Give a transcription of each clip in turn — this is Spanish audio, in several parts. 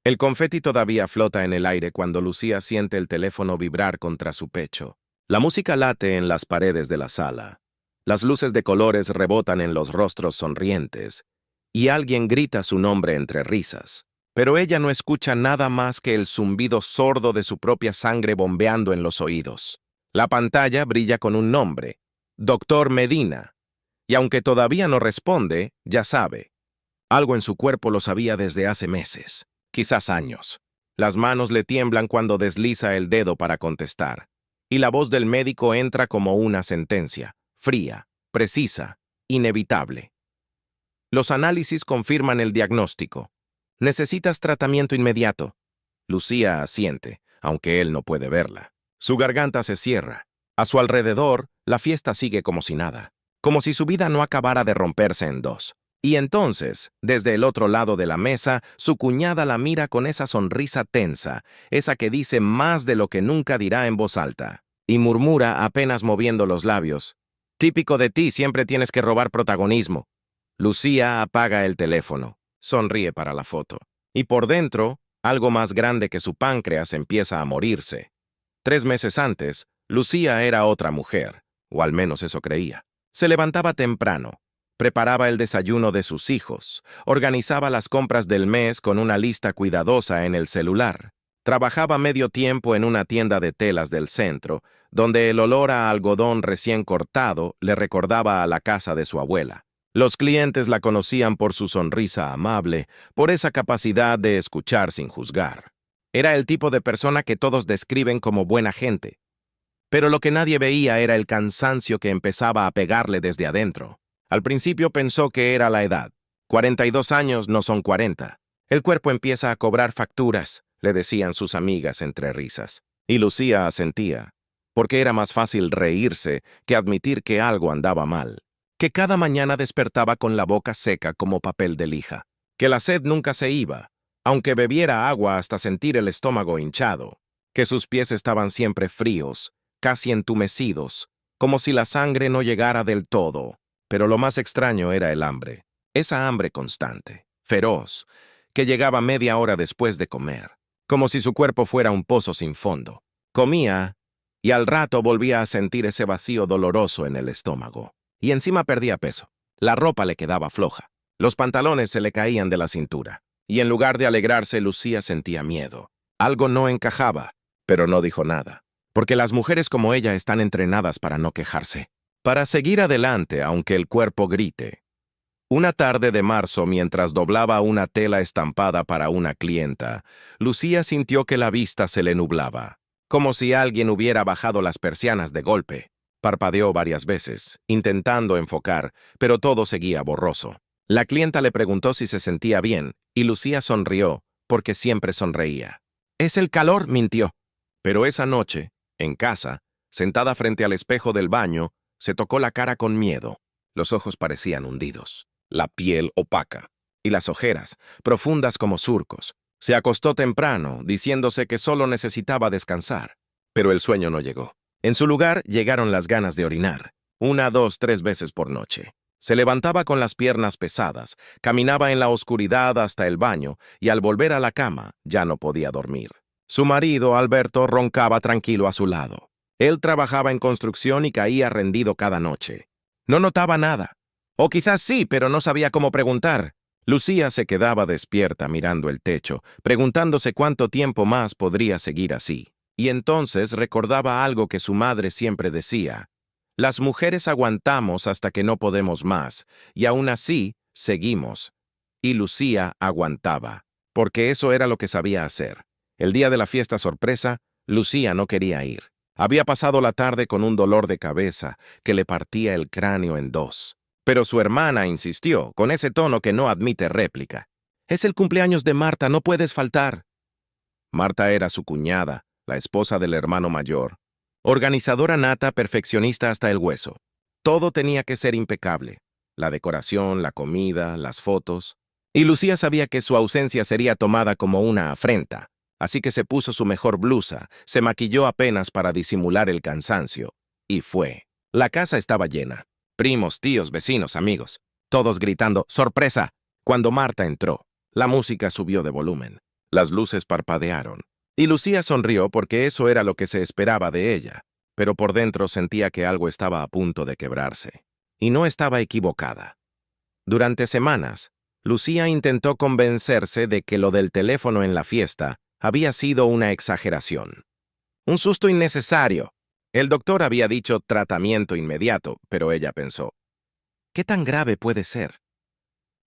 El confeti todavía flota en el aire cuando Lucía siente el teléfono vibrar contra su pecho. La música late en las paredes de la sala. Las luces de colores rebotan en los rostros sonrientes, y alguien grita su nombre entre risas. Pero ella no escucha nada más que el zumbido sordo de su propia sangre bombeando en los oídos. La pantalla brilla con un nombre, Doctor Medina, y aunque todavía no responde, ya sabe. Algo en su cuerpo lo sabía desde hace meses, quizás años. Las manos le tiemblan cuando desliza el dedo para contestar, y la voz del médico entra como una sentencia, fría, precisa, inevitable. Los análisis confirman el diagnóstico. Necesitas tratamiento inmediato. Lucía asiente, aunque él no puede verla. Su garganta se cierra. A su alrededor, la fiesta sigue como si nada, como si su vida no acabara de romperse en dos. Y entonces, desde el otro lado de la mesa, su cuñada la mira con esa sonrisa tensa, esa que dice más de lo que nunca dirá en voz alta, y murmura apenas moviendo los labios. Típico de ti, siempre tienes que robar protagonismo. Lucía apaga el teléfono, sonríe para la foto. Y por dentro, algo más grande que su páncreas empieza a morirse. 3 meses antes, Lucía era otra mujer, o al menos eso creía. Se levantaba temprano, preparaba el desayuno de sus hijos, organizaba las compras del mes con una lista cuidadosa en el celular. Trabajaba medio tiempo en una tienda de telas del centro, donde el olor a algodón recién cortado le recordaba a la casa de su abuela. Los clientes la conocían por su sonrisa amable, por esa capacidad de escuchar sin juzgar. Era el tipo de persona que todos describen como buena gente. Pero lo que nadie veía era el cansancio que empezaba a pegarle desde adentro. Al principio pensó que era la edad. 42 años no son 40. El cuerpo empieza a cobrar facturas, le decían sus amigas entre risas. Y Lucía asentía, porque era más fácil reírse que admitir que algo andaba mal. Que cada mañana despertaba con la boca seca como papel de lija. Que la sed nunca se iba, aunque bebiera agua hasta sentir el estómago hinchado. Que sus pies estaban siempre fríos, casi entumecidos, como si la sangre no llegara del todo. Pero lo más extraño era el hambre. Esa hambre constante, feroz, que llegaba media hora después de comer, como si su cuerpo fuera un pozo sin fondo. Comía, y al rato volvía a sentir ese vacío doloroso en el estómago. Y encima perdía peso. La ropa le quedaba floja. Los pantalones se le caían de la cintura. Y en lugar de alegrarse, Lucía sentía miedo. Algo no encajaba, pero no dijo nada. Porque las mujeres como ella están entrenadas para no quejarse. Para seguir adelante, aunque el cuerpo grite. Una tarde de marzo, mientras doblaba una tela estampada para una clienta, Lucía sintió que la vista se le nublaba, como si alguien hubiera bajado las persianas de golpe. Parpadeó varias veces, intentando enfocar, pero todo seguía borroso. La clienta le preguntó si se sentía bien, y Lucía sonrió, porque siempre sonreía. «Es el calor», mintió. Pero esa noche, en casa, sentada frente al espejo del baño, se tocó la cara con miedo. Los ojos parecían hundidos, la piel opaca, y las ojeras, profundas como surcos. Se acostó temprano, diciéndose que solo necesitaba descansar. Pero el sueño no llegó. En su lugar llegaron las ganas de orinar, 1, 2, 3 veces por noche. Se levantaba con las piernas pesadas, caminaba en la oscuridad hasta el baño, y al volver a la cama ya no podía dormir. Su marido, Alberto, roncaba tranquilo a su lado. Él trabajaba en construcción y caía rendido cada noche. No notaba nada. O quizás sí, pero no sabía cómo preguntar. Lucía se quedaba despierta mirando el techo, preguntándose cuánto tiempo más podría seguir así. Y entonces recordaba algo que su madre siempre decía. Las mujeres aguantamos hasta que no podemos más, y aún así seguimos. Y Lucía aguantaba, porque eso era lo que sabía hacer. El día de la fiesta sorpresa, Lucía no quería ir. Había pasado la tarde con un dolor de cabeza que le partía el cráneo en dos. Pero su hermana insistió, con ese tono que no admite réplica. «Es el cumpleaños de Marta, no puedes faltar». Marta era su cuñada, la esposa del hermano mayor. Organizadora nata, perfeccionista hasta el hueso. Todo tenía que ser impecable. La decoración, la comida, las fotos. Y Lucía sabía que su ausencia sería tomada como una afrenta. Así que se puso su mejor blusa, se maquilló apenas para disimular el cansancio. Y fue. La casa estaba llena. Primos, tíos, vecinos, amigos. Todos gritando «¡Sorpresa!». Cuando Marta entró, la música subió de volumen. Las luces parpadearon, y Lucía sonrió porque eso era lo que se esperaba de ella, pero por dentro sentía que algo estaba a punto de quebrarse. Y no estaba equivocada. Durante semanas, Lucía intentó convencerse de que lo del teléfono en la fiesta había sido una exageración. Un susto innecesario. El doctor había dicho tratamiento inmediato, pero ella pensó, ¿qué tan grave puede ser?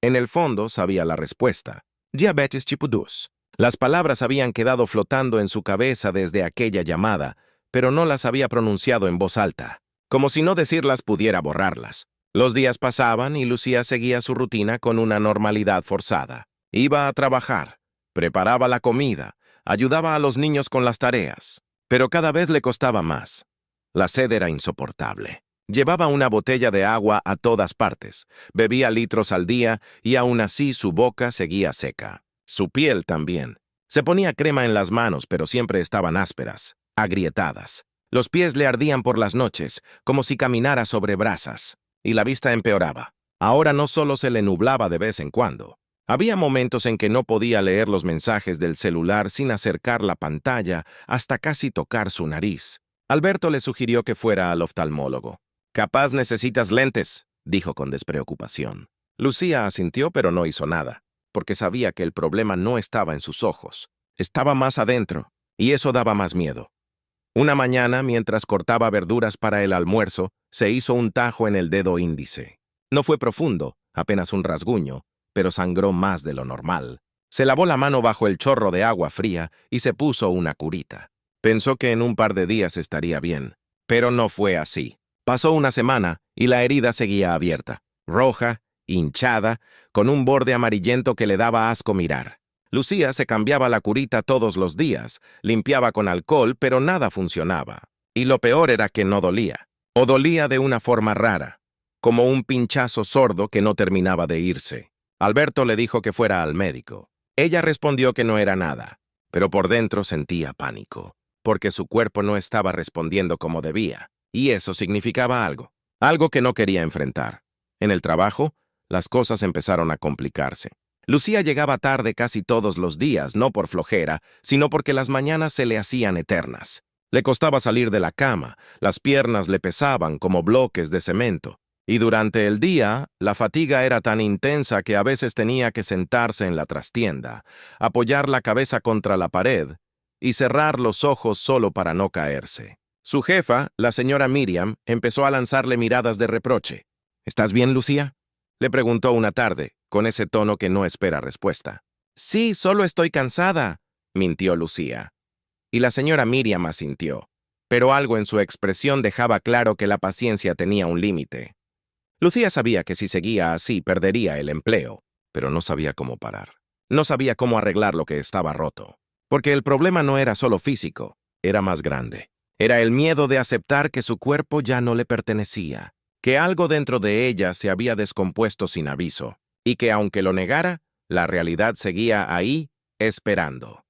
En el fondo sabía la respuesta. Diabetes tipo 2. Las palabras habían quedado flotando en su cabeza desde aquella llamada, pero no las había pronunciado en voz alta, como si no decirlas pudiera borrarlas. Los días pasaban y Lucía seguía su rutina con una normalidad forzada. Iba a trabajar, preparaba la comida, ayudaba a los niños con las tareas, pero cada vez le costaba más. La sed era insoportable. Llevaba una botella de agua a todas partes, bebía litros al día y aún así su boca seguía seca. Su piel también. Se ponía crema en las manos, pero siempre estaban ásperas, agrietadas. Los pies le ardían por las noches, como si caminara sobre brasas, y la vista empeoraba. Ahora no solo se le nublaba de vez en cuando. Había momentos en que no podía leer los mensajes del celular sin acercar la pantalla hasta casi tocar su nariz. Alberto le sugirió que fuera al oftalmólogo. «Capaz necesitas lentes», dijo con despreocupación. Lucía asintió, pero no hizo nada, porque sabía que el problema no estaba en sus ojos. Estaba más adentro, y eso daba más miedo. Una mañana, mientras cortaba verduras para el almuerzo, se hizo un tajo en el dedo índice. No fue profundo, apenas un rasguño, pero sangró más de lo normal. Se lavó la mano bajo el chorro de agua fría y se puso una curita. Pensó que en un par de días estaría bien, pero no fue así. Pasó una semana y la herida seguía abierta, roja, hinchada, con un borde amarillento que le daba asco mirar. Lucía se cambiaba la curita todos los días, limpiaba con alcohol, pero nada funcionaba. Y lo peor era que no dolía, o dolía de una forma rara, como un pinchazo sordo que no terminaba de irse. Alberto le dijo que fuera al médico. Ella respondió que no era nada, pero por dentro sentía pánico, porque su cuerpo no estaba respondiendo como debía. Y eso significaba algo que no quería enfrentar. En el trabajo, las cosas empezaron a complicarse. Lucía llegaba tarde casi todos los días, no por flojera, sino porque las mañanas se le hacían eternas. Le costaba salir de la cama, las piernas le pesaban como bloques de cemento. Y durante el día, la fatiga era tan intensa que a veces tenía que sentarse en la trastienda, apoyar la cabeza contra la pared y cerrar los ojos solo para no caerse. Su jefa, la señora Miriam, empezó a lanzarle miradas de reproche. «¿Estás bien, Lucía?», le preguntó una tarde, con ese tono que no espera respuesta. «Sí, solo estoy cansada», mintió Lucía. Y la señora Miriam asintió, pero algo en su expresión dejaba claro que la paciencia tenía un límite. Lucía sabía que si seguía así perdería el empleo, pero no sabía cómo parar. No sabía cómo arreglar lo que estaba roto, porque el problema no era solo físico, era más grande. Era el miedo de aceptar que su cuerpo ya no le pertenecía, que algo dentro de ella se había descompuesto sin aviso, y que aunque lo negara, la realidad seguía ahí, esperando.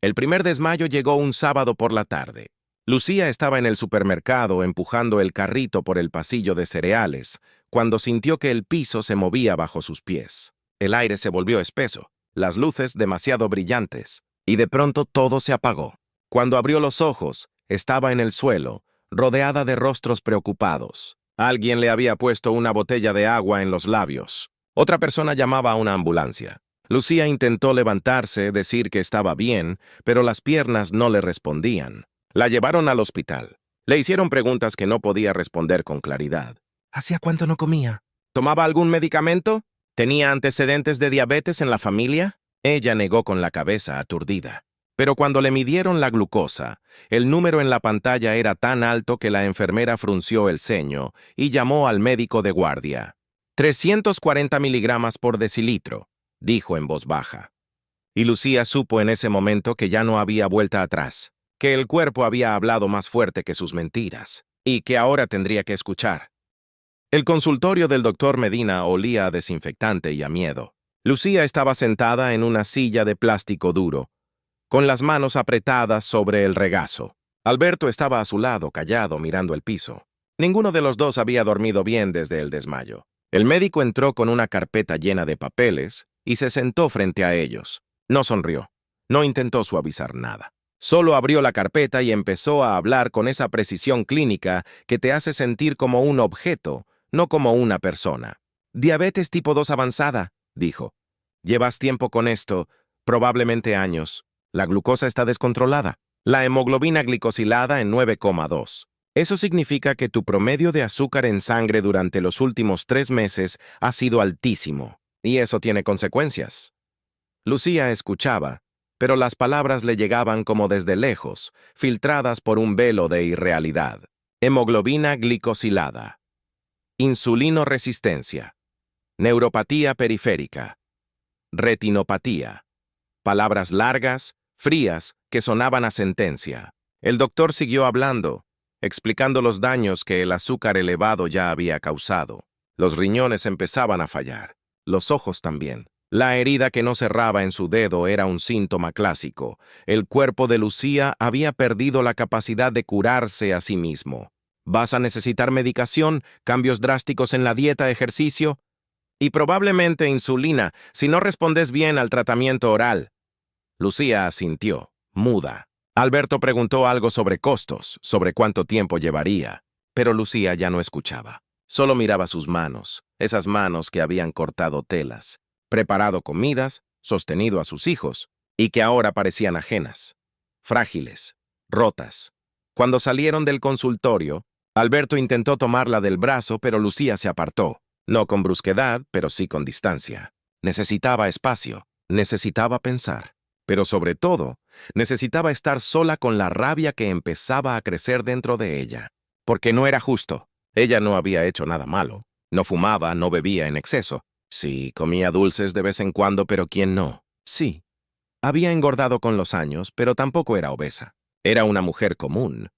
El primer desmayo llegó un sábado por la tarde. Lucía estaba en el supermercado empujando el carrito por el pasillo de cereales, cuando sintió que el piso se movía bajo sus pies. El aire se volvió espeso, las luces demasiado brillantes, y de pronto todo se apagó. Cuando abrió los ojos, estaba en el suelo, rodeada de rostros preocupados. Alguien le había puesto una botella de agua en los labios. Otra persona llamaba a una ambulancia. Lucía intentó levantarse, decir que estaba bien, pero las piernas no le respondían. La llevaron al hospital. Le hicieron preguntas que no podía responder con claridad. ¿Hacía cuánto no comía? ¿Tomaba algún medicamento? ¿Tenía antecedentes de diabetes en la familia? Ella negó con la cabeza aturdida. Pero cuando le midieron la glucosa, el número en la pantalla era tan alto que la enfermera frunció el ceño y llamó al médico de guardia. 340 miligramos por decilitro, dijo en voz baja. Y Lucía supo en ese momento que ya no había vuelta atrás, que el cuerpo había hablado más fuerte que sus mentiras, y que ahora tendría que escuchar. El consultorio del doctor Medina olía a desinfectante y a miedo. Lucía estaba sentada en una silla de plástico duro, con las manos apretadas sobre el regazo. Alberto estaba a su lado, callado, mirando el piso. Ninguno de los dos había dormido bien desde el desmayo. El médico entró con una carpeta llena de papeles y se sentó frente a ellos. No sonrió. No intentó suavizar nada. Solo abrió la carpeta y empezó a hablar con esa precisión clínica que te hace sentir como un objeto, no como una persona. Diabetes tipo 2 avanzada, dijo. Llevas tiempo con esto, probablemente años. La glucosa está descontrolada. La hemoglobina glicosilada en 9,2. Eso significa que tu promedio de azúcar en sangre durante los últimos 3 meses ha sido altísimo, y eso tiene consecuencias. Lucía escuchaba, pero las palabras le llegaban como desde lejos, filtradas por un velo de irrealidad. Hemoglobina glicosilada. Insulinoresistencia. Neuropatía periférica. Retinopatía. Palabras largas, frías, que sonaban a sentencia. El doctor siguió hablando, explicando los daños que el azúcar elevado ya había causado. Los riñones empezaban a fallar, los ojos también. La herida que no cerraba en su dedo era un síntoma clásico. El cuerpo de Lucía había perdido la capacidad de curarse a sí mismo. ¿Vas a necesitar medicación, cambios drásticos en la dieta, ejercicio? Y probablemente insulina, si no respondes bien al tratamiento oral. Lucía asintió, muda. Alberto preguntó algo sobre costos, sobre cuánto tiempo llevaría, pero Lucía ya no escuchaba. Solo miraba sus manos, esas manos que habían cortado telas, preparado comidas, sostenido a sus hijos, y que ahora parecían ajenas, frágiles, rotas. Cuando salieron del consultorio, Alberto intentó tomarla del brazo, pero Lucía se apartó, no con brusquedad, pero sí con distancia. Necesitaba espacio, necesitaba pensar, pero sobre todo, necesitaba estar sola con la rabia que empezaba a crecer dentro de ella, porque no era justo. Ella no había hecho nada malo, no fumaba, no bebía en exceso. Sí, comía dulces de vez en cuando, pero ¿quién no? Sí, había engordado con los años, pero tampoco era obesa. Era una mujer común,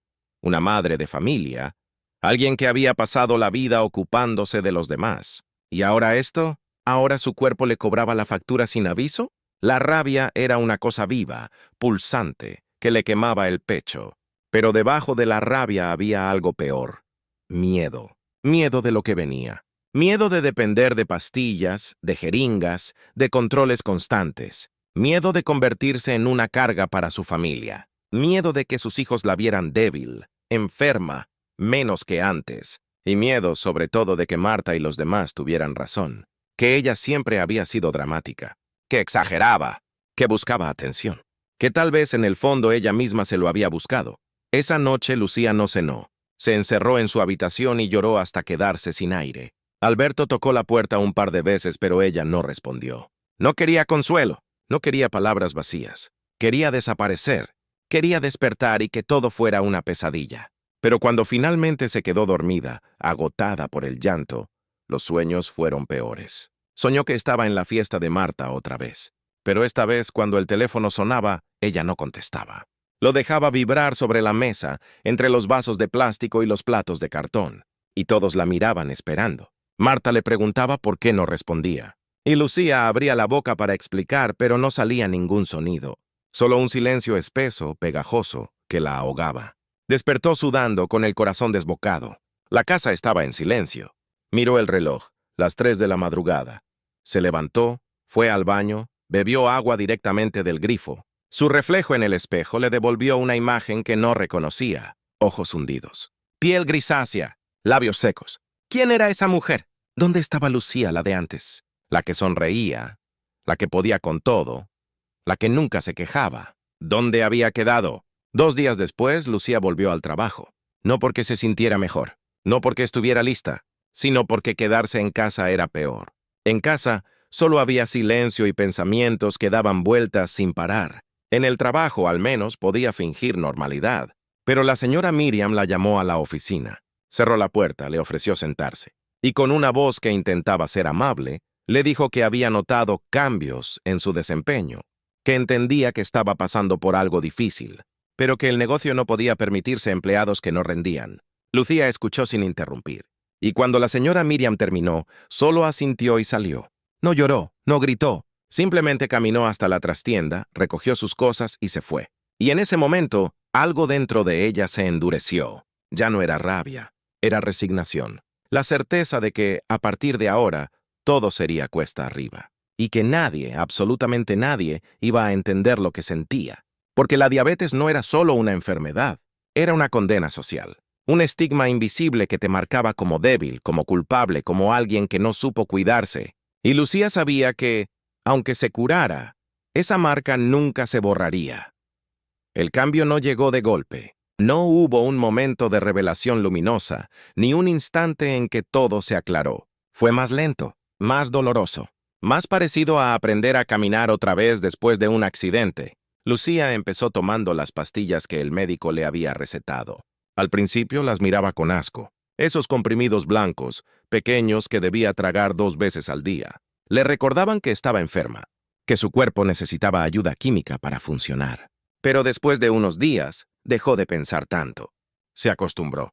una madre de familia, alguien que había pasado la vida ocupándose de los demás. ¿Y ahora esto? ¿Ahora su cuerpo le cobraba la factura sin aviso? La rabia era una cosa viva, pulsante, que le quemaba el pecho. Pero debajo de la rabia había algo peor. Miedo. Miedo de lo que venía. Miedo de depender de pastillas, de jeringas, de controles constantes. Miedo de convertirse en una carga para su familia. Miedo de que sus hijos la vieran débil, enferma, menos que antes. Y miedo, sobre todo, de que Marta y los demás tuvieran razón. Que ella siempre había sido dramática. Que exageraba. Que buscaba atención. Que tal vez en el fondo ella misma se lo había buscado. Esa noche Lucía no cenó. Se encerró en su habitación y lloró hasta quedarse sin aire. Alberto tocó la puerta un par de veces, pero ella no respondió. No quería consuelo, no quería palabras vacías. Quería desaparecer, quería despertar y que todo fuera una pesadilla. Pero cuando finalmente se quedó dormida, agotada por el llanto, los sueños fueron peores. Soñó que estaba en la fiesta de Marta otra vez. Pero esta vez, cuando el teléfono sonaba, ella no contestaba. Lo dejaba vibrar sobre la mesa, entre los vasos de plástico y los platos de cartón. Y todos la miraban esperando. Marta le preguntaba por qué no respondía. Y Lucía abría la boca para explicar, pero no salía ningún sonido. Solo un silencio espeso, pegajoso, que la ahogaba. Despertó sudando, con el corazón desbocado. La casa estaba en silencio. Miró el reloj, las 3 de la madrugada. Se levantó, fue al baño, bebió agua directamente del grifo. Su reflejo en el espejo le devolvió una imagen que no reconocía. Ojos hundidos, piel grisácea, labios secos. ¿Quién era esa mujer? ¿Dónde estaba Lucía, la de antes? La que sonreía, la que podía con todo, la que nunca se quejaba. ¿Dónde había quedado? 2 días después, Lucía volvió al trabajo. No porque se sintiera mejor, no porque estuviera lista, sino porque quedarse en casa era peor. En casa, solo había silencio y pensamientos que daban vueltas sin parar. En el trabajo, al menos, podía fingir normalidad. Pero la señora Miriam la llamó a la oficina. Cerró la puerta, le ofreció sentarse. Y con una voz que intentaba ser amable, le dijo que había notado cambios en su desempeño, que entendía que estaba pasando por algo difícil, pero que el negocio no podía permitirse empleados que no rendían. Lucía escuchó sin interrumpir. Y cuando la señora Miriam terminó, solo asintió y salió. No lloró, no gritó. Simplemente caminó hasta la trastienda, recogió sus cosas y se fue. Y en ese momento, algo dentro de ella se endureció. Ya no era rabia, era resignación. La certeza de que, a partir de ahora, todo sería cuesta arriba. y que nadie, absolutamente nadie, iba a entender lo que sentía. Porque la diabetes no era solo una enfermedad, era una condena social. Un estigma invisible que te marcaba como débil, como culpable, como alguien que no supo cuidarse. Y Lucía sabía que, aunque se curara, esa marca nunca se borraría. El cambio no llegó de golpe. No hubo un momento de revelación luminosa, ni un instante en que todo se aclaró. Fue más lento, más doloroso, más parecido a aprender a caminar otra vez después de un accidente. Lucía empezó tomando las pastillas que el médico le había recetado. Al principio las miraba con asco. Esos comprimidos blancos, pequeños que debía tragar 2 veces al día, le recordaban que estaba enferma, que su cuerpo necesitaba ayuda química para funcionar. Pero después de unos días, dejó de pensar tanto. Se acostumbró,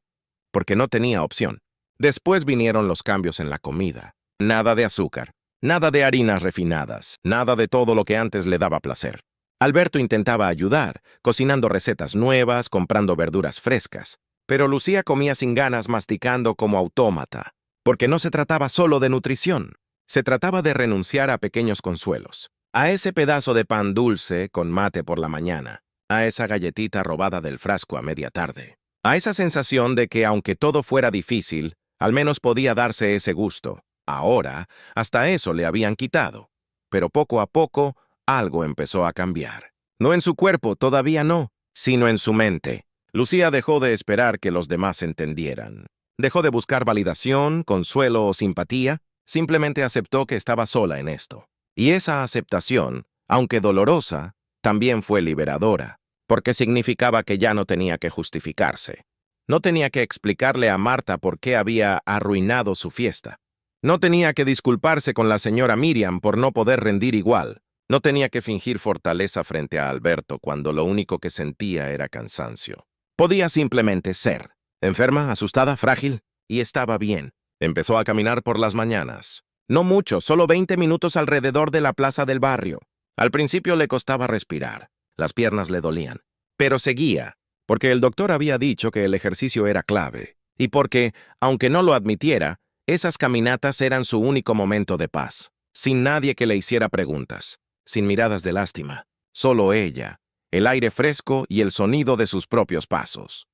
porque no tenía opción. Después vinieron los cambios en la comida. Nada de azúcar, nada de harinas refinadas, nada de todo lo que antes le daba placer. Alberto intentaba ayudar, cocinando recetas nuevas, comprando verduras frescas. Pero Lucía comía sin ganas, masticando como autómata. Porque no se trataba solo de nutrición. Se trataba de renunciar a pequeños consuelos. A ese pedazo de pan dulce con mate por la mañana. A esa galletita robada del frasco a media tarde. A esa sensación de que, aunque todo fuera difícil, al menos podía darse ese gusto. Ahora, hasta eso le habían quitado. Pero poco a poco, algo empezó a cambiar. No en su cuerpo, todavía no, sino en su mente. Lucía dejó de esperar que los demás entendieran. Dejó de buscar validación, consuelo o simpatía, simplemente aceptó que estaba sola en esto. Y esa aceptación, aunque dolorosa, también fue liberadora, porque significaba que ya no tenía que justificarse. No tenía que explicarle a Marta por qué había arruinado su fiesta. No tenía que disculparse con la señora Miriam por no poder rendir igual. No tenía que fingir fortaleza frente a Alberto cuando lo único que sentía era cansancio. Podía simplemente ser. Enferma, asustada, frágil, y estaba bien. Empezó a caminar por las mañanas. No mucho, solo 20 minutos alrededor de la plaza del barrio. Al principio le costaba respirar. Las piernas le dolían. Pero seguía, porque el doctor había dicho que el ejercicio era clave. Y porque, aunque no lo admitiera, esas caminatas eran su único momento de paz. Sin nadie que le hiciera preguntas. Sin miradas de lástima. Solo ella, el aire fresco y el sonido de sus propios pasos.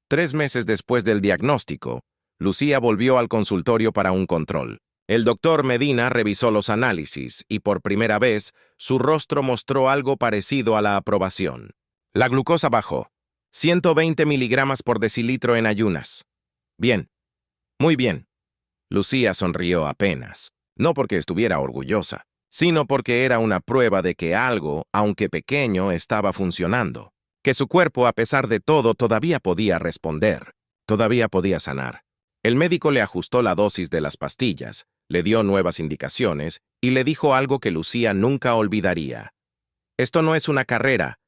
3 meses después del diagnóstico, Lucía volvió al consultorio para un control. El doctor Medina revisó los análisis y por primera vez su rostro mostró algo parecido a la aprobación. La glucosa bajó, 120 miligramos por decilitro en ayunas. Bien, muy bien. Lucía sonrió apenas, no porque estuviera orgullosa, sino porque era una prueba de que algo, aunque pequeño, estaba funcionando, que su cuerpo, a pesar de todo, todavía podía responder, todavía podía sanar. El médico le ajustó la dosis de las pastillas, le dio nuevas indicaciones y le dijo algo que Lucía nunca olvidaría. Esto no es una carrera,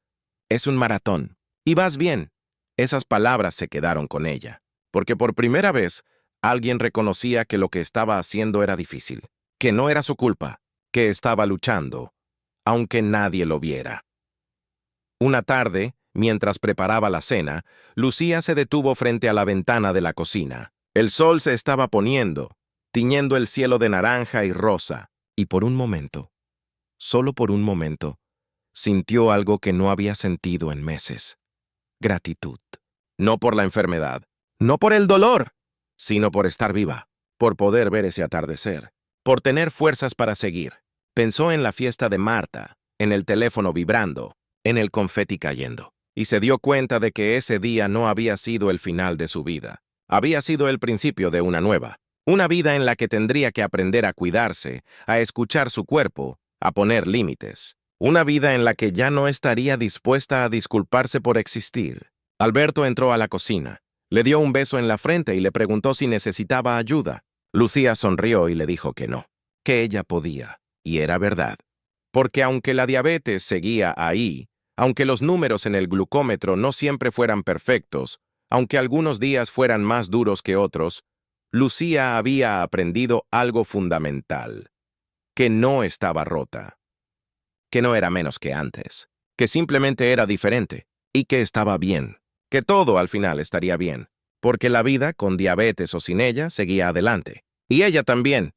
es un maratón. Y vas bien. Esas palabras se quedaron con ella, porque por primera vez alguien reconocía que lo que estaba haciendo era difícil, que no era su culpa, que estaba luchando, aunque nadie lo viera. Una tarde, mientras preparaba la cena, Lucía se detuvo frente a la ventana de la cocina. El sol se estaba poniendo, tiñendo el cielo de naranja y rosa, y por un momento, solo por un momento, sintió algo que no había sentido en meses. Gratitud. No por la enfermedad, no por el dolor, sino por estar viva, por poder ver ese atardecer, por tener fuerzas para seguir. Pensó en la fiesta de Marta, en el teléfono vibrando, en el confeti cayendo, y se dio cuenta de que ese día no había sido el final de su vida. Había sido el principio de una nueva, una vida en la que tendría que aprender a cuidarse, a escuchar su cuerpo, a poner límites. Una vida en la que ya no estaría dispuesta a disculparse por existir. Alberto entró a la cocina, le dio un beso en la frente y le preguntó si necesitaba ayuda. Lucía sonrió y le dijo que no, que ella podía, y era verdad. Porque aunque la diabetes seguía ahí, aunque los números en el glucómetro no siempre fueran perfectos, aunque algunos días fueran más duros que otros, Lucía había aprendido algo fundamental, que no estaba rota, que no era menos que antes, que simplemente era diferente, y que estaba bien, que todo al final estaría bien, porque la vida, con diabetes o sin ella, seguía adelante. Y ella también,